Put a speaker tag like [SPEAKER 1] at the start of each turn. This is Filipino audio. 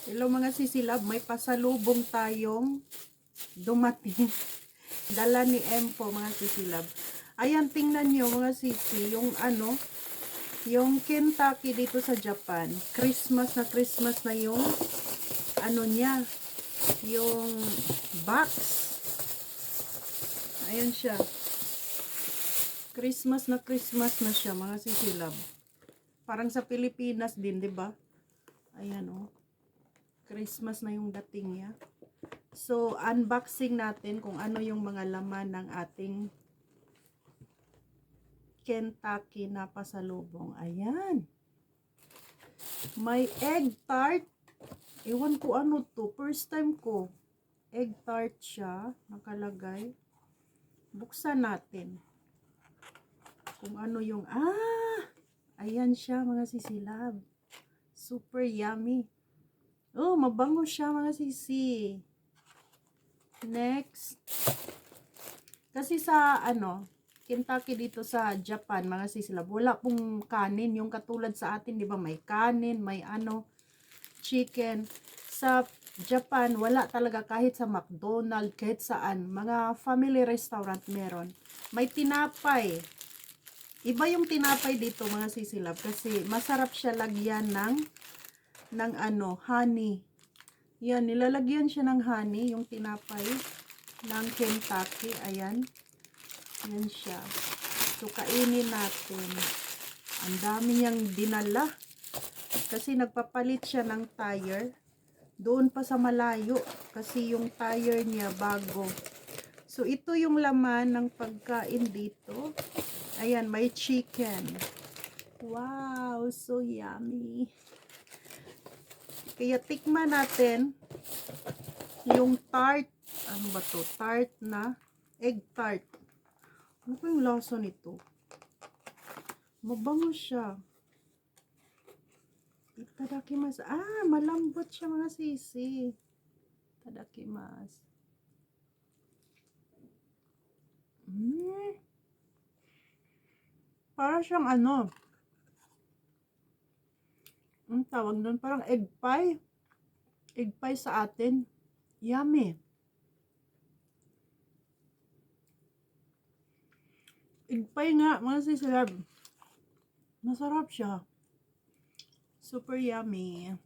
[SPEAKER 1] Hello mga sisilab, may pasalubong tayong dumating. Dala ni M po mga sisilab. Ayan, tingnan nyo mga sisi, yung yung Kentucky dito sa Japan. Christmas na yung niya, yung box. Ayan siya. Christmas na siya mga sisilab. Parang sa Pilipinas din, 'di ba? Ayan oh. Christmas na yung dating niya. So, unboxing natin kung ano yung mga laman ng ating Kentucky na pasalubong. Ayan. May egg tart. Ewan ko ano to. First time ko. Egg tart siya. Nakalagay. Buksan natin. Kung ano yung... Ayan siya mga sisilab. Super yummy. Oh, mabango siya mga sisi. Next. Kasi sa Kentucky dito sa Japan, mga sisilab, wala pong kanin. Yung katulad sa atin, di ba, may kanin, may chicken. Sa Japan, wala talaga kahit sa McDonald's, kahit saan. Mga family restaurant meron. May tinapay. Iba yung tinapay dito, mga sisilab, kasi masarap siya lagyan ng honey. Yan, nilalagyan siya ng honey, yung tinapay ng Kentucky. Ayan. Yan siya. So, kainin natin. Ang dami niyang dinala. Kasi nagpapalit siya ng tire. Doon pa sa malayo. Kasi yung tire niya bago. So, ito yung laman ng pagkain dito. Ayan, may chicken. Wow, so yummy. Kaya tikman natin yung tart. Ano ba to? Tart na egg tart. Ano po yung lasa nito? Mabango siya. Itadakimasu. Malambot siya mga sisi. Itadakimasu. Para siyang ang tawag doon, parang egg pie. Egg pie sa atin. Yummy. Egg pie nga, mga sisilab. Masarap siya. Super yummy.